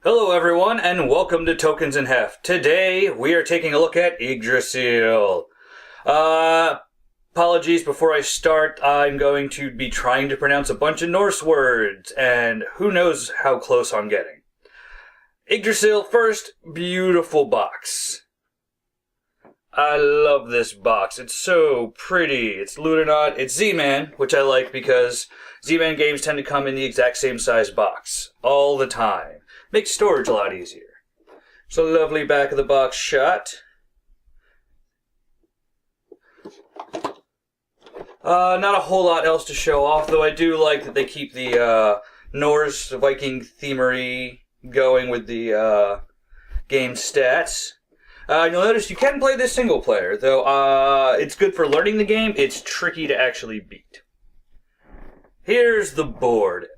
Hello everyone, and welcome to Tokens and Heft. Today, we are taking a look at Yggdrasil. Apologies before I start, I'm going to be trying to pronounce a bunch of Norse words, and who knows how close I'm getting. Yggdrasil, first, beautiful box. I love this box. It's so pretty. It's Ludonaut. It's Z-Man, which I like because Z-Man games tend to come in the exact same size box all the time. Makes storage a lot easier. It's a lovely back of the box shot. Not a whole lot else to show off, though I do like that they keep the Norse Viking themery going with the game stats. You'll notice you can play this single player, though it's good for learning the game. It's tricky to actually beat. Here's the board.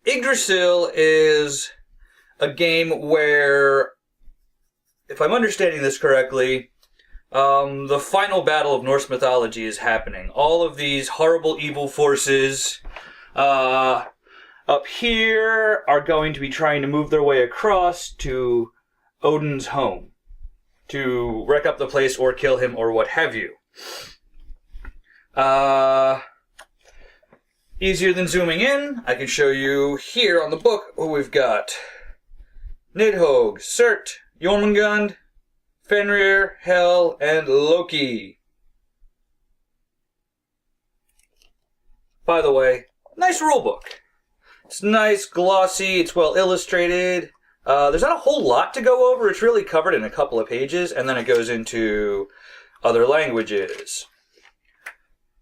Yggdrasil is a game where, if I'm understanding this correctly, the final battle of Norse mythology is happening. All of these horrible evil forces up here are going to be trying to move their way across to Odin's home to wreck up the place or kill him or what have you. Easier than zooming in, I can show you here on the book who we've got. Nidhogg, Surt, Jormungand, Fenrir, Hel, and Loki. By the way, nice rulebook. It's nice, glossy, it's well illustrated. There's not a whole lot to go over. It's really covered in a couple of pages, and then it goes into other languages.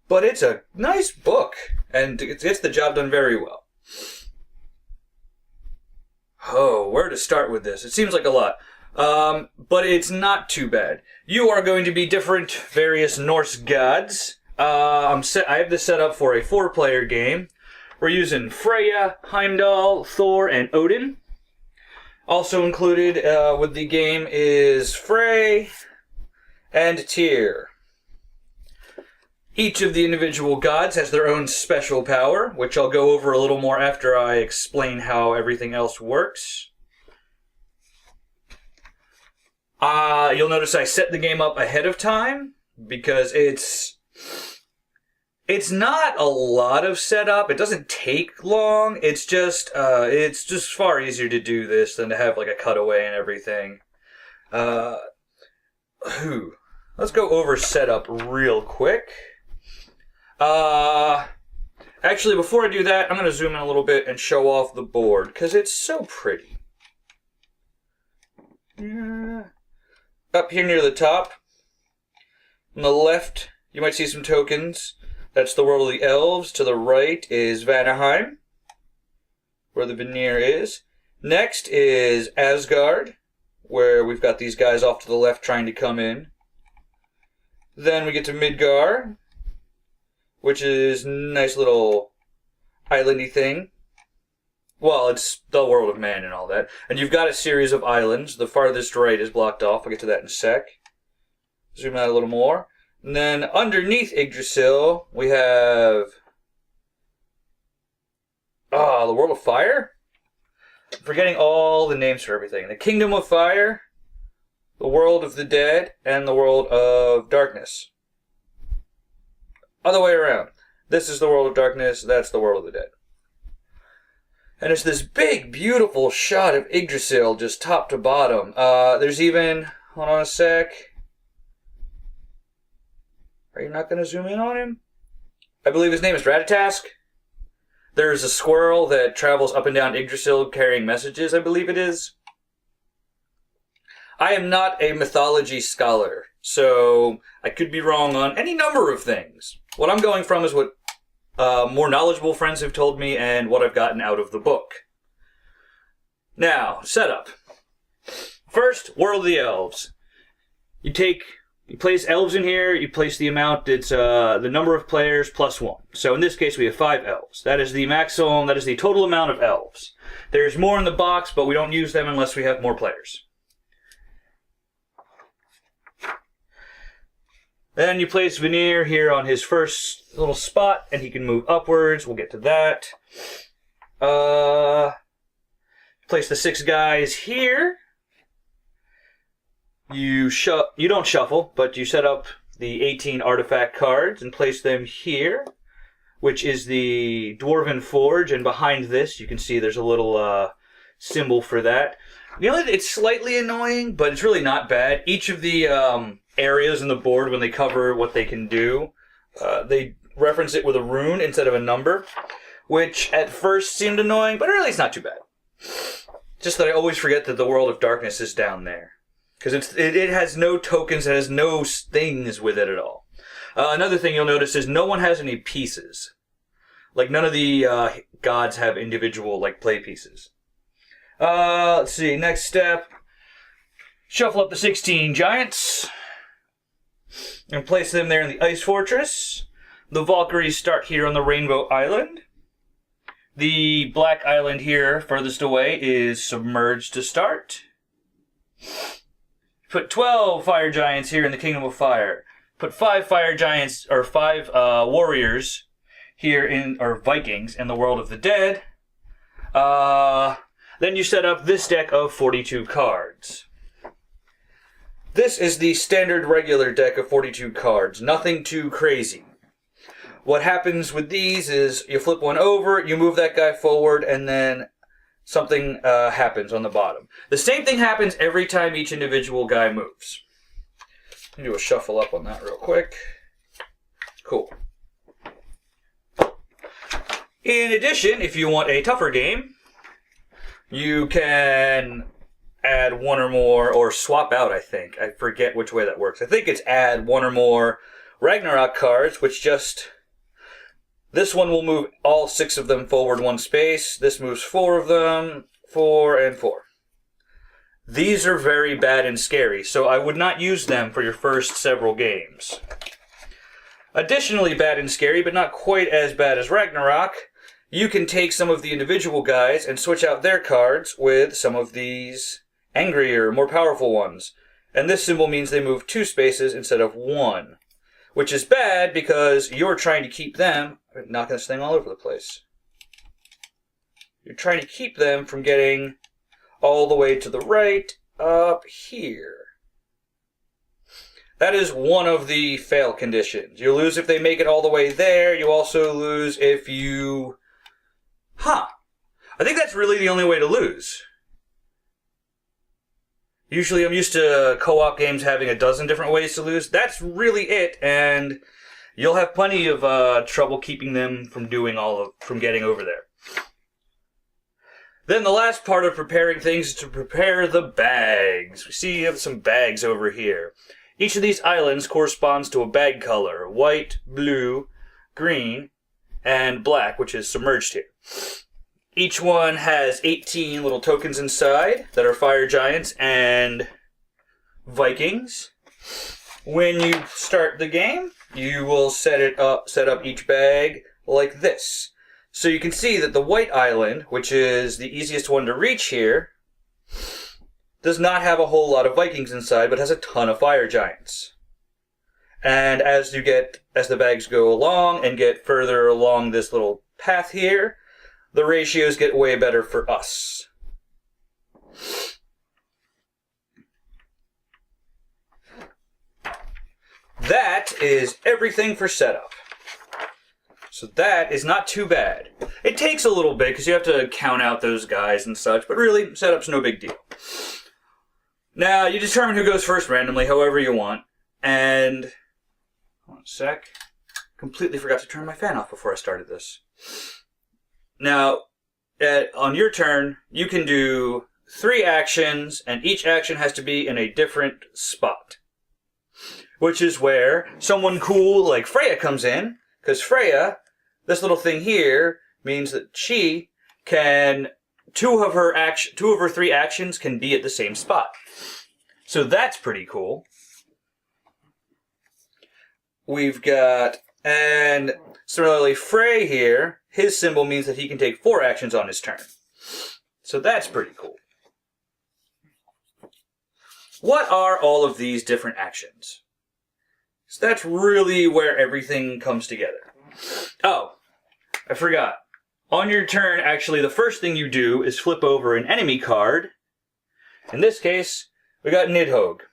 But it's a nice book, and it gets the job done very well. Oh, where to start with this? It seems like a lot. But it's not too bad. You are going to be different various Norse gods. I have this set up for a 4-player game. We're using Freya, Heimdall, Thor, and Odin. Also included with the game is Frey and Tyr. Each of the individual gods has their own special power, which I'll go over a little more after I explain how everything else works. You'll notice I set the game up ahead of time because it's not a lot of setup. It doesn't take long. It's just far easier to do this than to have like a cutaway and everything. Let's go over setup real quick. Actually, before I do that, I'm going to zoom in a little bit and show off the board, because it's so pretty. Up here near the top, on the left, you might see some tokens. That's the world of the elves. To the right is Vanaheim, where the Vanir is. Next is Asgard, where we've got these guys off to the left trying to come in. Then we get to Midgard, which is a nice little islandy thing. Well, it's the world of man and all that. And you've got a series of islands. The farthest right is blocked off. I'll get to that in a sec. Zoom out a little more. And then underneath Yggdrasil, we have the world of fire. I'm forgetting all the names for everything. The kingdom of fire, the world of the dead, and the world of darkness. Other way around. This is the world of darkness, that's the world of the dead. And it's this big, beautiful shot of Yggdrasil, just top to bottom. There's even, hold on a sec. Are you not going to zoom in on him? I believe his name is Ratatask. There's a squirrel that travels up and down Yggdrasil carrying messages, I believe it is. I am not a mythology scholar, so I could be wrong on any number of things. What I'm going from is what more knowledgeable friends have told me and what I've gotten out of the book. Now, setup. First, World of the Elves. You place elves in here, you place the amount, it's the number of players plus 1. So in this case, we have 5 elves. That is the maximum, that is the total amount of elves. There's more in the box, but we don't use them unless we have more players. Then you place Vanir here on his first little spot, and he can move upwards. We'll get to that. Place the 6 guys here. You don't shuffle, but you set up the 18 artifact cards and place them here, which is the Dwarven Forge, and behind this you can see there's a little symbol for that. It's slightly annoying, but it's really not bad. Each of the areas in the board, when they cover what they can do, they reference it with a rune instead of a number, which at first seemed annoying, but really it's not too bad. Just that I always forget that the World of Darkness is down there. Because it has no tokens, it has no things with it at all. Another thing you'll notice is no one has any pieces. Like, none of the gods have individual, play pieces. Let's see, next step. Shuffle up the 16 giants. And place them there in the Ice Fortress. The Valkyries start here on the Rainbow Island. The Black Island here, furthest away, is submerged to start. Put 12 fire giants here in the Kingdom of Fire. Put 5 fire giants, or 5 warriors here or Vikings, in the World of the Dead. Then you set up this deck of 42 cards. This is the standard regular deck of 42 cards. Nothing too crazy. What happens with these is you flip one over, you move that guy forward, and then something happens on the bottom. The same thing happens every time each individual guy moves. Let me do a shuffle up on that real quick. Cool. In addition, if you want a tougher game, you can add one or more, or swap out, I think. I forget which way that works. I think it's add one or more Ragnarok cards, which just... This one will move all 6 of them forward 1 space. This moves 4 of them, 4 and 4. These are very bad and scary, so I would not use them for your first several games. Additionally bad and scary, but not quite as bad as Ragnarok, you can take some of the individual guys and switch out their cards with some of these angrier, more powerful ones. And this symbol means they move 2 spaces instead of 1. Which is bad because you're trying to keep them... I'm knocking this thing all over the place. You're trying to keep them from getting all the way to the right up here. That is one of the fail conditions. You lose if they make it all the way there. You also lose if you... I think that's really the only way to lose. Usually I'm used to co-op games having a dozen different ways to lose. That's really it, and you'll have plenty of trouble keeping them from getting over there. Then the last part of preparing things is to prepare the bags. We see you have some bags over here. Each of these islands corresponds to a bag color: white, blue, green, and black, which is submerged here. Each one has 18 little tokens inside that are fire giants and Vikings. When you start the game, you will set up each bag like this. So you can see that the white island, which is the easiest one to reach here, does not have a whole lot of Vikings inside, but has a ton of fire giants. And as the bags go along and get further along this little path here, the ratios get way better for us. That is everything for setup. So that is not too bad. It takes a little bit because you have to count out those guys and such, but really, setup's no big deal. Now, you determine who goes first randomly, however you want, and... Hold on a sec. Completely forgot to turn my fan off before I started this. Now, on your turn, you can do 3 actions, and each action has to be in a different spot. Which is where someone cool like Freya comes in, because Freya, this little thing here, means that she can... Two of her 3 actions can be at the same spot. So that's pretty cool. We've got... And similarly, Frey here, his symbol means that he can take 4 actions on his turn. So that's pretty cool. What are all of these different actions? So that's really where everything comes together. Oh, I forgot. On your turn, actually, the first thing you do is flip over an enemy card. In this case, we got Nidhogg.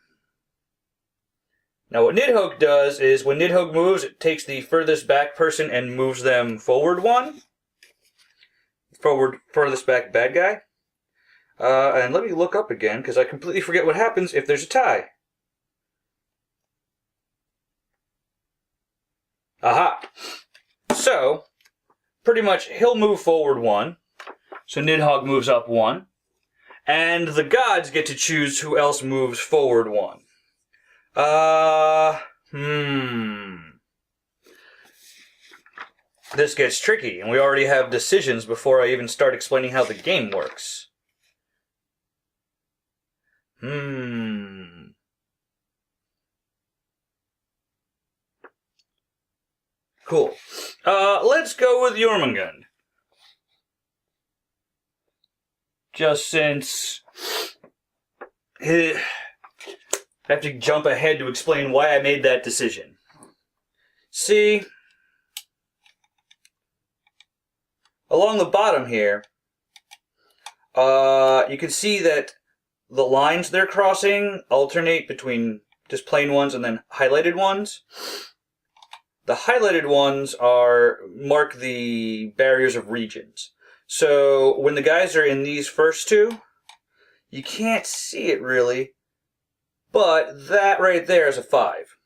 Now what Nidhogg does is when Nidhogg moves, it takes the furthest back person and moves them forward one. Forward, furthest back bad guy. And let me look up again, because I completely forget what happens if there's a tie. Aha! So, pretty much he'll move forward one. So Nidhogg moves up one. And the gods get to choose who else moves forward one. This gets tricky, and we already have decisions before I even start explaining how the game works. Cool. Let's go with Jormungand. Just since I have to jump ahead to explain why I made that decision. See, along the bottom here, you can see that the lines they're crossing alternate between just plain ones and then highlighted ones. The highlighted ones mark the barriers of regions. So when the guys are in these first two, you can't see it really, but that right there is a 5.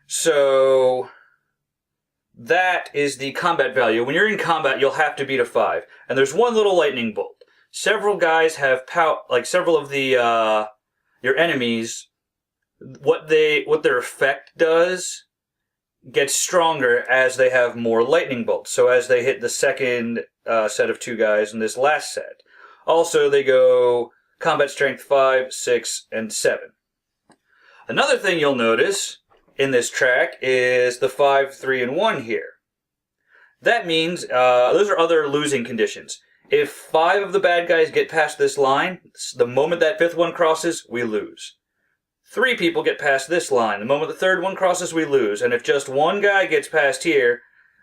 So that is the combat value. When you're in combat, you'll have to beat a 5. And there's one little lightning bolt. Several guys have several of the your enemies, what their effect does gets stronger as they have more lightning bolts. So as they hit the second set of 2 guys in this last set. Also, they go combat strength 5, 6, and 7. Another thing you'll notice in this track is the 5, 3, and 1 here. That means those are other losing conditions. If 5 of the bad guys get past this line, the moment that 5th one crosses, we lose. 3 people get past this line. The moment the 3rd one crosses, we lose. And if just 1 guy gets past here,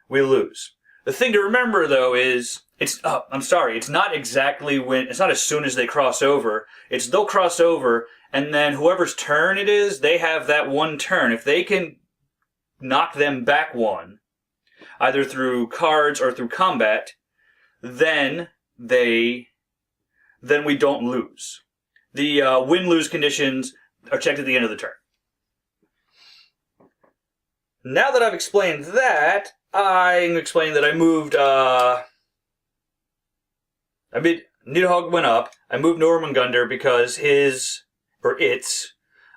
we lose. The thing to remember, though, is it's not exactly it's not as soon as they cross over. They'll cross over, and then whoever's turn it is, they have that one turn. If they can knock them back one, either through cards or through combat, then we don't lose. The win-lose conditions are checked at the end of the turn. Now that I've explained that, I'm explaining that I moved, Nidhogg went up. I moved Jormungandr because its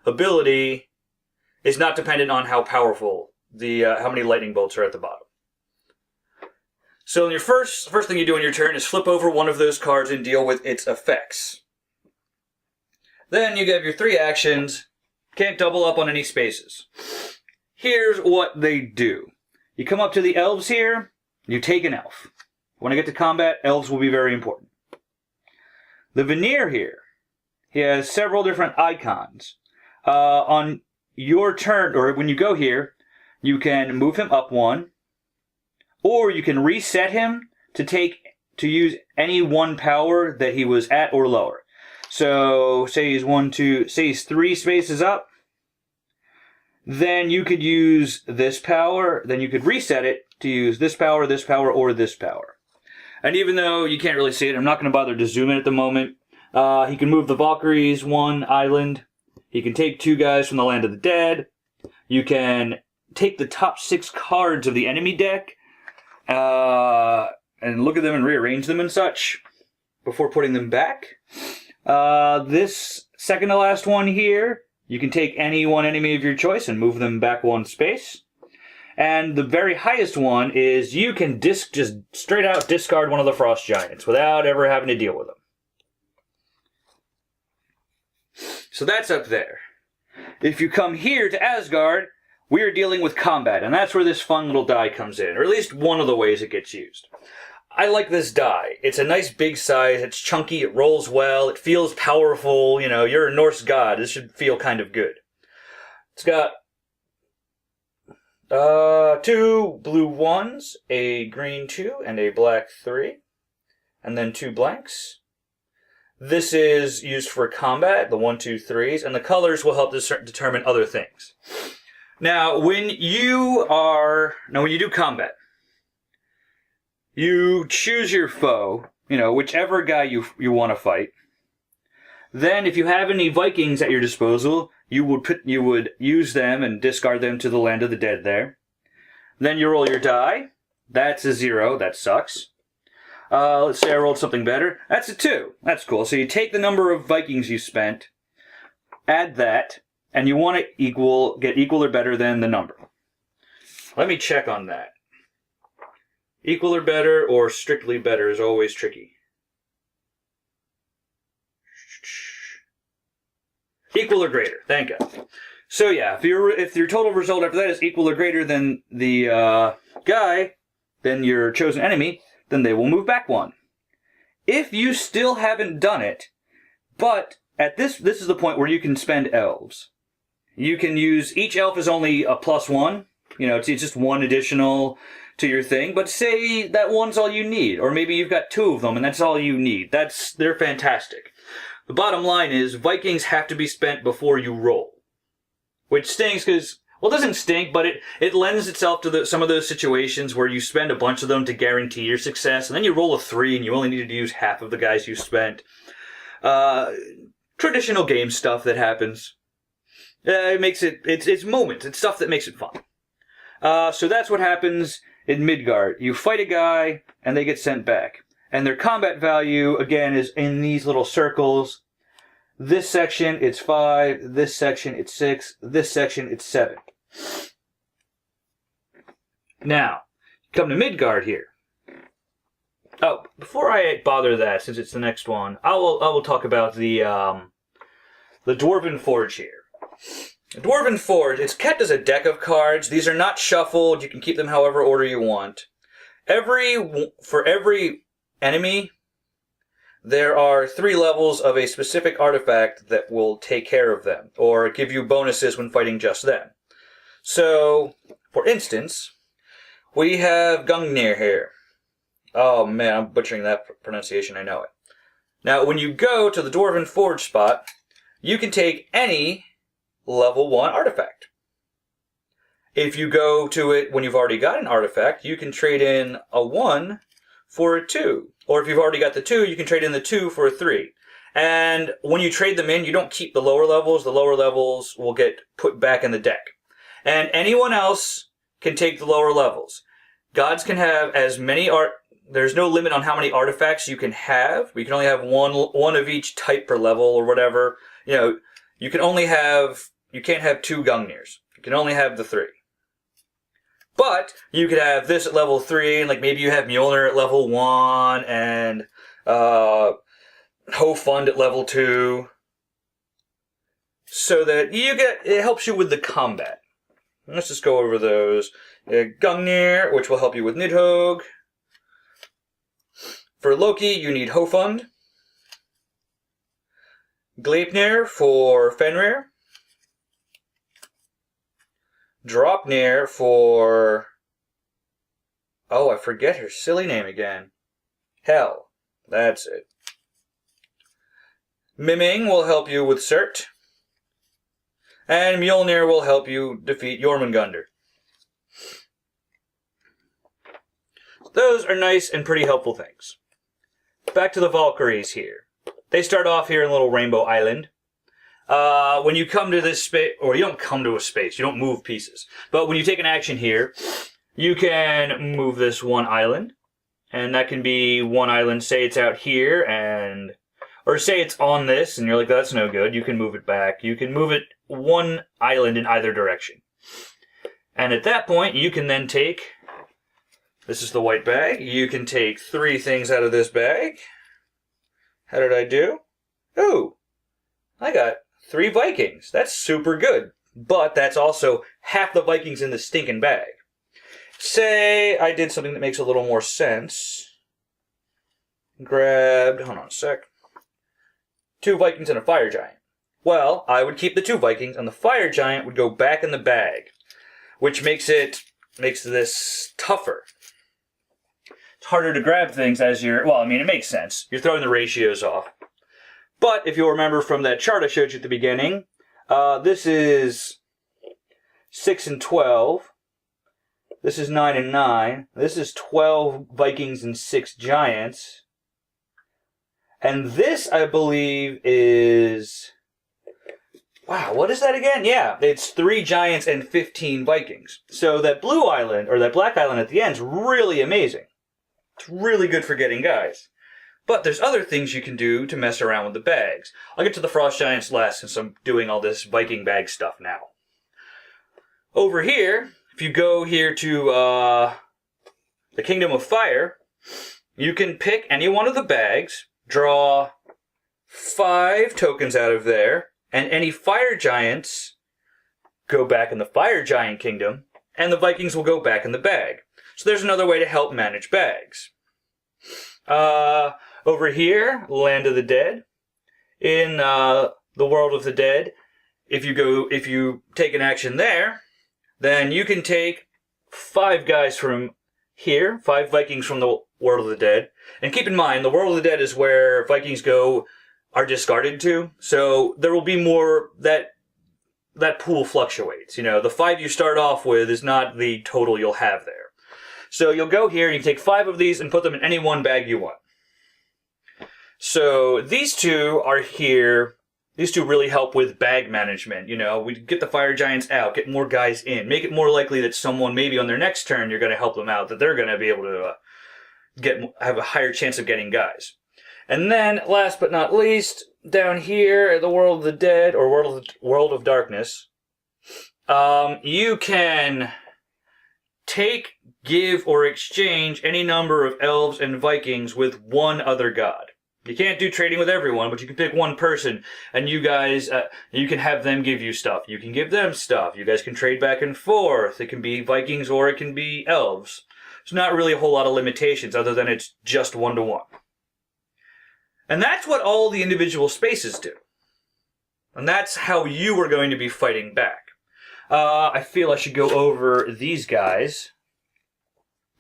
ability is not dependent on how powerful how many lightning bolts are at the bottom. So your first thing you do on your turn is flip over one of those cards and deal with its effects. Then you have your 3 actions. Can't double up on any spaces. Here's what they do. You come up to the elves here, you take an elf. When I get to combat, elves will be very important. The Vanir here, he has several different icons. On your turn, or when you go here, you can move him up 1, or you can reset him to use any 1 power that he was at or lower. So, say he's 3 spaces up, then you could use this power, then you could reset it to use this power, or this power. And even though you can't really see it, I'm not going to bother to zoom in at the moment. He can move the Valkyries 1 island. He can take 2 guys from the Land of the Dead. You can take the top 6 cards of the enemy deck, and look at them and rearrange them and such before putting them back. This second to last one here, you can take any one enemy of your choice and move them back 1 space. And the very highest one is you can just straight out discard one of the Frost Giants without ever having to deal with them. So that's up there. If you come here to Asgard, we are dealing with combat, and that's where this fun little die comes in, or at least one of the ways it gets used. I like this die. It's a nice big size, it's chunky, it rolls well, it feels powerful, you're a Norse god, this should feel kind of good. It's got 2 blue 1s, a green 2, and a black 3. And then 2 blanks. This is used for combat, the 1, 2, 3s, and the colors will help determine other things. Now, when you do combat, you choose your foe, whichever guy you want to fight. Then, if you have any Vikings at your disposal, you would use them and discard them to the land of the dead there. Then you roll your die. That's a 0. That sucks. Let's say I rolled something better. That's a 2. That's cool. So you take the number of Vikings you spent, add that, and you want to get equal or better than the number. Let me check on that. Equal or better or strictly better is always tricky. Equal or greater. Thank God. So yeah, if your total result after that is equal or greater than the guy, then your chosen enemy, then they will move back 1. If you still haven't done it, but at this is the point where you can spend elves. You can use, each elf is only a +1. It's just 1 additional to your thing. But say that 1's all you need, or maybe you've got 2 of them and that's all you need. They're fantastic. The bottom line is Vikings have to be spent before you roll. Which stinks because, well, it doesn't stink, but it lends itself to some of those situations where you spend a bunch of them to guarantee your success, and then you roll a 3 and you only need to use half of the guys you spent. Traditional game stuff that happens. It makes it's moments. It's stuff that makes it fun. So that's what happens in Midgard. You fight a guy, and they get sent back. And their combat value, again, is in these little circles. This section, it's 5. This section, it's 6. This section, it's 7. Now, come to Midgard here. Oh, before I bother that, since it's the next one, I will talk about the Dwarven Forge here. The Dwarven Forge, it's kept as a deck of cards. These are not shuffled. You can keep them however order you want. For every enemy, there are 3 levels of a specific artifact that will take care of them, or give you bonuses when fighting just them. So, for instance, we have Gungnir here. Oh man, I'm butchering that pronunciation, I know it. Now, when you go to the Dwarven Forge spot, you can take any level 1 artifact. If you go to it when you've already got an artifact, you can trade in a 1 for a 2. Or if you've already got the 2, you can trade in the 2 for a 3. And when you trade them in, you don't keep the lower levels. The lower levels will get put back in the deck. And anyone else can take the lower levels. Gods can have as many there's no limit on how many artifacts you can have. You can only have one of each type per level or whatever. You can't have 2 Gungnirs. You can only have the 3. But you could have this at level 3, and maybe you have Mjolnir at level 1, and Hofund at level 2. So that it helps you with the combat. Let's just go over those. Gungnir, which will help you with Nidhogg. For Loki, you need Hofund. Gleipnir for Fenrir. Dropnir for... Oh, I forget her silly name again. Hel. That's it. Miming will help you with Surt. And Mjolnir will help you defeat Jormungandr. Those are nice and pretty helpful things. Back to the Valkyries here. They start off here in Little Rainbow Island. When you come to this space, or you don't come to a space, you don't move pieces. But when you take an action here, you can move this 1 island. And that can be 1 island, say it's out here, or say it's on this, and you're like, that's no good. You can move it back. You can move it 1 island in either direction. And at that point, you can then take, this is the white bag, you can take 3 things out of this bag. How did I do? Ooh, I got 3 Vikings. That's super good. But that's also half the Vikings in the stinking bag. Say I did something that makes a little more sense. Grabbed, hold on a sec, 2 Vikings and a Fire Giant. Well, I would keep the 2 Vikings, and the Fire Giant would go back in the bag. which makes this tougher. It's harder to grab things as you're... Well, I mean, it makes sense. You're throwing the ratios off. But if you'll remember from that chart I showed you at the beginning, this is 6 and 12. This is 9 and 9. This is 12 Vikings and 6 giants. And this, I believe, is... Wow, what is that again? Yeah, it's 3 giants and 15 Vikings. So that blue island, or that black island at the end, is really amazing. It's really good for getting guys. But there's other things you can do to mess around with the bags. I'll get to the frost giants last since I'm doing all this Viking bag stuff now. Over here, if you go here to the Kingdom of Fire, you can pick any one of the bags, draw 5 tokens out of there, and any fire giants go back in the fire giant kingdom, and the Vikings will go back in the bag. So there's another way to help manage bags. Over here, Land of the Dead. In the World of the Dead, if you take an action there, then you can take 5 guys from here, 5 Vikings from the World of the Dead. And keep in mind, the World of the Dead is where Vikings are discarded to. So there will be more, that pool fluctuates. You know, the 5 you start off with is not the total you'll have there. So you'll go here and you can take 5 of these and put them in any one bag you want. So these 2 are here. These 2 really help with bag management. You know, we get the fire giants out, get more guys in, make it more likely that someone maybe on their next turn you're going to help them out, that they're going to be able to have a higher chance of getting guys. And then, last but not least, down here at the World of the Dead, or World of Darkness, you can take, give, or exchange any number of elves and Vikings with one other god. You can't do trading with everyone, but you can pick one person, and you guys, you can have them give you stuff. You can give them stuff. You guys can trade back and forth. It can be Vikings or it can be elves. There's not really a whole lot of limitations other than it's just 1-to-1. And that's what all the individual spaces do. And that's how you are going to be fighting back. I feel I should go over these guys.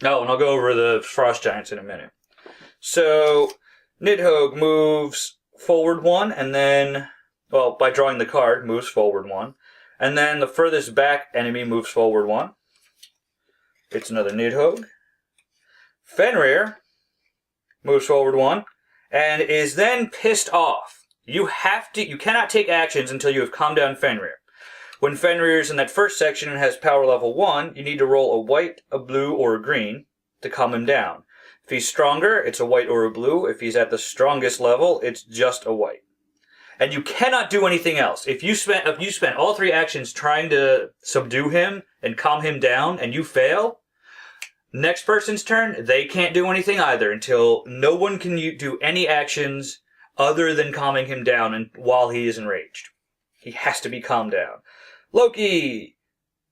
Oh, and I'll go over the frost giants in a minute. So Nidhogg moves forward 1, and then, well, by drawing the card, moves forward 1. And then the furthest back enemy moves forward 1. It's another Nidhogg. Fenrir moves forward 1, and is then pissed off. You cannot take actions until you have calmed down Fenrir. When Fenrir is in that first section and has power level 1, you need to roll a white, a blue, or a green to calm him down. If he's stronger, it's a white or a blue. If he's at the strongest level, it's just a white. And you cannot do anything else. If you spent all 3 actions trying to subdue him and calm him down, and you fail, next person's turn, they can't do anything either until no one can do any actions other than calming him down and while he is enraged. He has to be calmed down. Loki!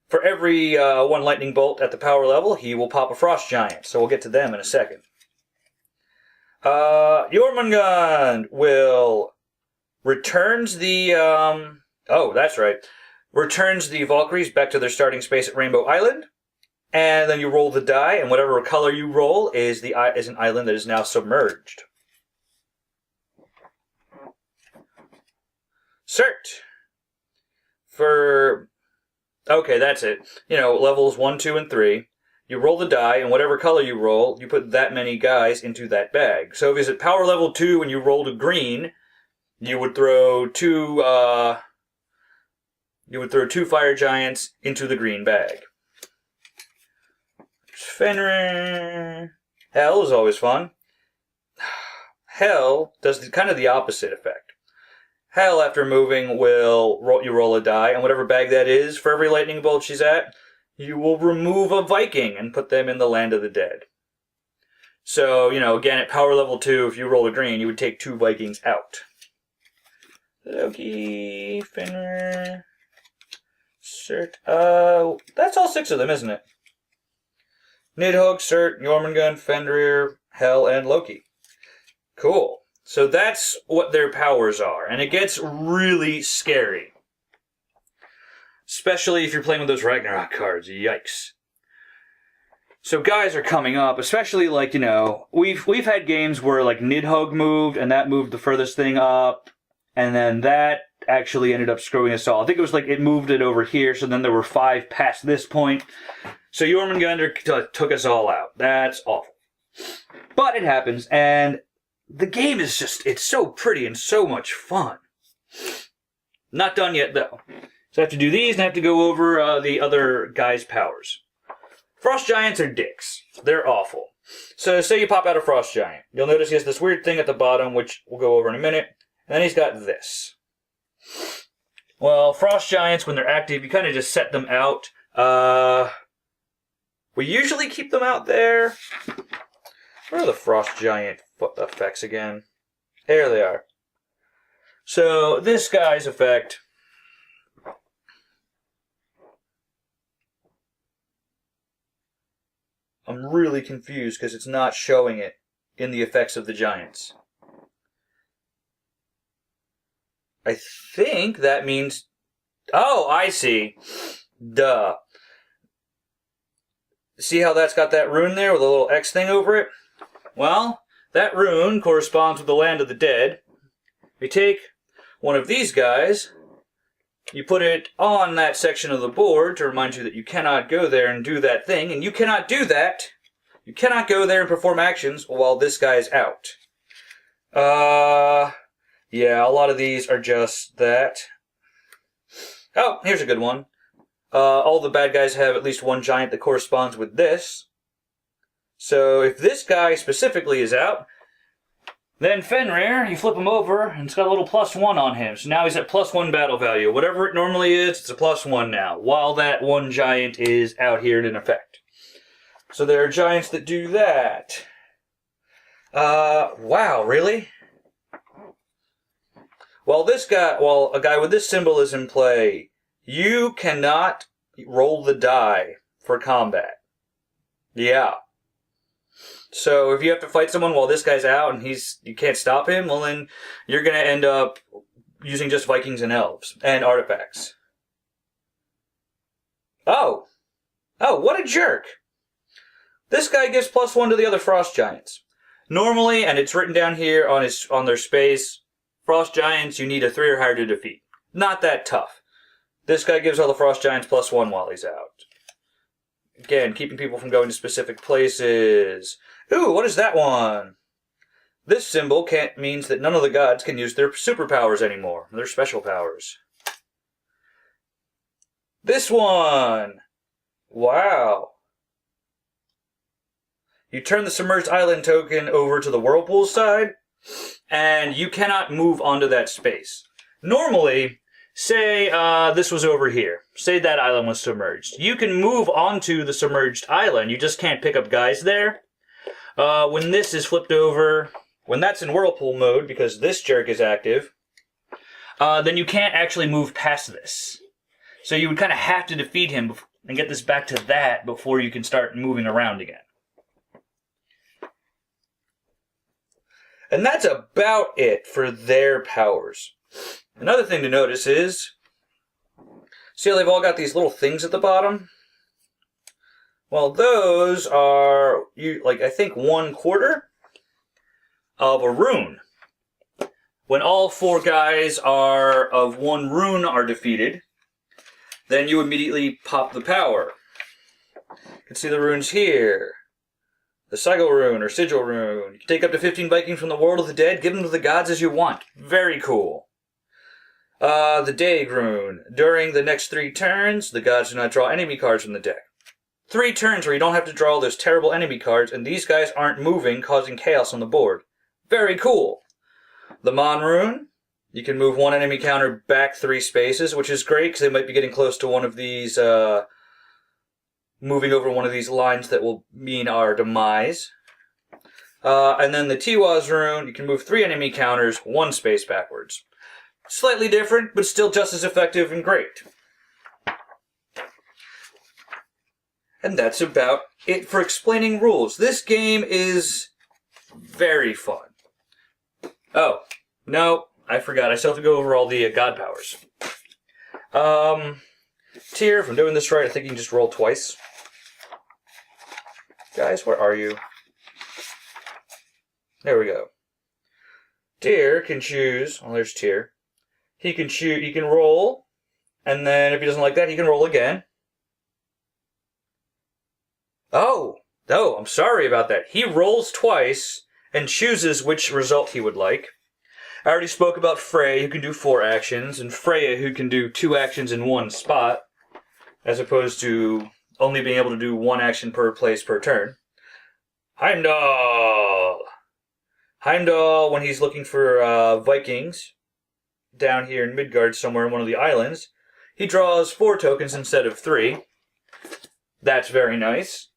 For every 1 lightning bolt at the power level, he will pop a frost giant. So we'll get to them in a second. Jormungand returns the... oh, that's right. Returns the Valkyries back to their starting space at Rainbow Island. And then you roll the die, and whatever color you roll is an island that is now submerged. Cert. Okay, that's it. You know, levels 1, 2, and 3. You roll the die, and whatever color you roll, you put that many guys into that bag. So if it's at power level 2 and you rolled a green, you would throw 2 fire giants into the green bag. Fenrir. Hell is always fun. Hell does kind of the opposite effect. Hell, after moving, you roll a die, and whatever bag that is, for every lightning bolt she's at, you will remove a Viking and put them in the Land of the Dead. So, you know, again, at power level 2, if you roll a green, you would take 2 Vikings out. Loki, Fenrir, Cert. That's all 6 of them, isn't it? Nidhogg, Cert, Jormungand, Fenrir, Hel, and Loki. Cool. So that's what their powers are, and it gets really scary. Especially if you're playing with those Ragnarok cards. Yikes. So guys are coming up, especially like, we've had games where like Nidhogg moved, and that moved the furthest thing up, and then that actually ended up screwing us all. I think it was like it moved it over here, so then there were 5 past this point. So Jormungandr took us all out. That's awful. But it happens, and the game is just, it's so pretty and so much fun. Not done yet, though. So I have to do these, and I have to go over the other guys' powers. Frost Giants are dicks. They're awful. So say you pop out a Frost Giant. You'll notice he has this weird thing at the bottom, which we'll go over in a minute. And then he's got this. Well, Frost Giants, when they're active, you kind of just set them out. We usually keep them out there. Where are the Frost Giant effects again? There they are. So this guy's effect... I'm really confused because it's not showing it in the effects of the Giants. I think that means... Oh, I see. Duh. See how that's got that rune there with a little X thing over it? Well, that rune corresponds with the land of the dead. You take one of these guys, you put it on that section of the board to remind you that you cannot go there and do that thing, and you cannot do that. You cannot go there and perform actions while this guy's out. Yeah, a lot of these are just that. Oh, here's a good one. All the bad guys have at least one giant that corresponds with this. So if this guy specifically is out, then Fenrir, you flip him over, and it's got a little +1 on him. So now he's at +1 battle value. Whatever it normally is, it's a +1 now, while that one giant is out here in effect. So there are giants that do that. Wow, really? While a guy with this symbol is in play, you cannot roll the die for combat. Yeah. So if you have to fight someone while this guy's out and you can't stop him, well then you're going to end up using just Vikings and elves and artifacts. Oh, what a jerk. This guy gives +1 to the other Frost Giants. Normally, and it's written down here on their space, Frost Giants you need a 3 or higher to defeat. Not that tough. This guy gives all the Frost Giants +1 while he's out. Again, keeping people from going to specific places. Ooh, what is that one? This symbol means that none of the gods can use their superpowers anymore. Their special powers. This one! Wow. You turn the submerged island token over to the whirlpool side, and you cannot move onto that space. Normally, say this was over here. Say that island was submerged. You can move onto the submerged island. You just can't pick up guys there. When this is flipped over, when that's in whirlpool mode, because this jerk is active, then you can't actually move past this. So you would kind of have to defeat him and get this back to that before you can start moving around again. And that's about it for their powers. Another thing to notice is, see how they've all got these little things at the bottom? Well, those are, I think, 1/4 of a rune. When all 4 guys of 1 rune are defeated, then you immediately pop the power. You can see the runes here. The Sigil rune or Sigil rune. You can take up to 15 Vikings from the world of the dead, give them to the gods as you want. Very cool. The Daeg rune. During the next 3 turns, the gods do not draw enemy cards from the deck. 3 turns where you don't have to draw those terrible enemy cards, and these guys aren't moving, causing chaos on the board. Very cool. The Mon rune. You can move 1 enemy counter back 3 spaces, which is great because they might be getting close to one of these, moving over one of these lines that will mean our demise. And then the Tiwaz rune, you can move 3 enemy counters 1 space backwards. Slightly different, but still just as effective and great. And that's about it for explaining rules. This game is very fun. Oh, no, I forgot. I still have to go over all the god powers. Tyr, if I'm doing this right, I think you can just roll twice. Guys, where are you? There we go. Tyr can choose. Oh, there's Tyr. He can choose. He can roll, and then if he doesn't like that, he can roll again. Oh, no, I'm sorry about that. He rolls twice and chooses which result he would like. I already spoke about Frey, who can do 4 actions, and Freya, who can do 2 actions in one spot, as opposed to only being able to do 1 action per place per turn. Heimdall! Heimdall, when he's looking for Vikings, down here in Midgard, somewhere in one of the islands, he draws 4 tokens instead of 3. That's very nice.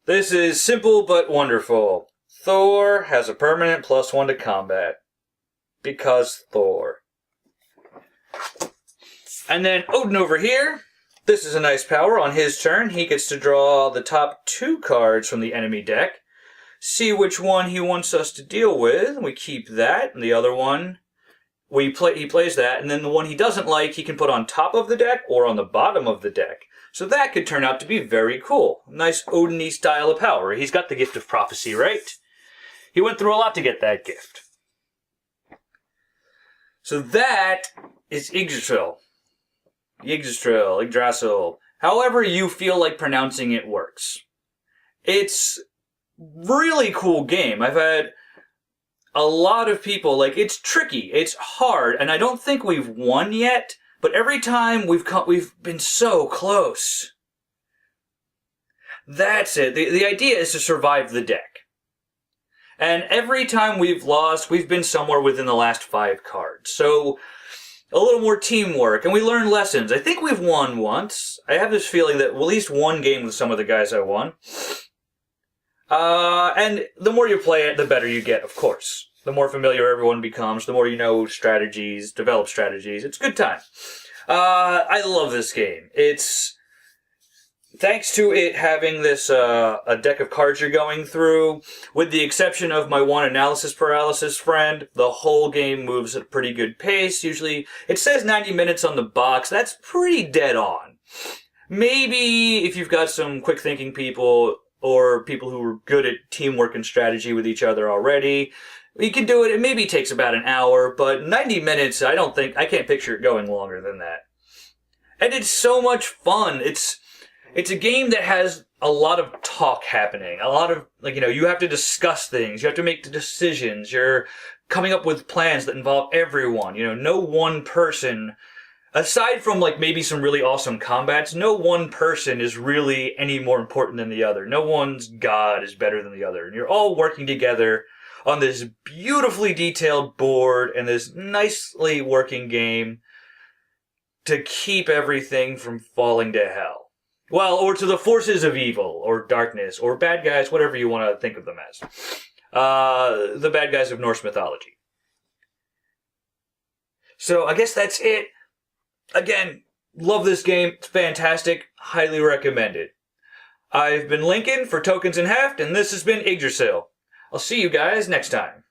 This is simple but wonderful. Thor has a permanent +1 to combat. Because Thor. And then Odin over here. This is a nice power. On his turn, he gets to draw the top 2 cards from the enemy deck. See which one he wants us to deal with. We keep that. And the other one, he plays that. And then the one he doesn't like, he can put on top of the deck or on the bottom of the deck. So that could turn out to be very cool. Nice Odin-y style of power. He's got the gift of prophecy, right? He went through a lot to get that gift. So that is Yggdrasil. Yggdrasil. However you feel like pronouncing it works. It's really cool game. I've had a lot of people, it's tricky, it's hard, and I don't think we've won yet, but every time we've been so close. That's it. The idea is to survive the deck. And every time we've lost, we've been somewhere within the last 5 cards. So, a little more teamwork, and we learn lessons. I think we've won once. I have this feeling that at least one game with some of the guys I won. And the more you play it, the better you get, of course. The more familiar everyone becomes, the more you know strategies, develop strategies. It's a good time. I love this game. Thanks to it having this, a deck of cards you're going through, with the exception of my one analysis paralysis friend, the whole game moves at a pretty good pace. Usually, it says 90 minutes on the box. That's pretty dead on. Maybe if you've got some quick thinking people, or people who are good at teamwork and strategy with each other already, you can do it. It maybe takes about an hour, but 90 minutes, I can't picture it going longer than that. And it's so much fun. It's a game that has a lot of talk happening. A lot of, you have to discuss things. You have to make decisions. You're coming up with plans that involve everyone. No one person, aside from maybe some really awesome combats, no one person is really any more important than the other. No one's god is better than the other. And you're all working together on this beautifully detailed board and this nicely working game to keep everything from falling to hell. Well, or to the forces of evil, or darkness, or bad guys, whatever you want to think of them as. The bad guys of Norse mythology. So, I guess that's it. Again, love this game. It's fantastic. Highly recommend it. I've been Lincoln for Tokens and Heft, and this has been Yggdrasil. I'll see you guys next time.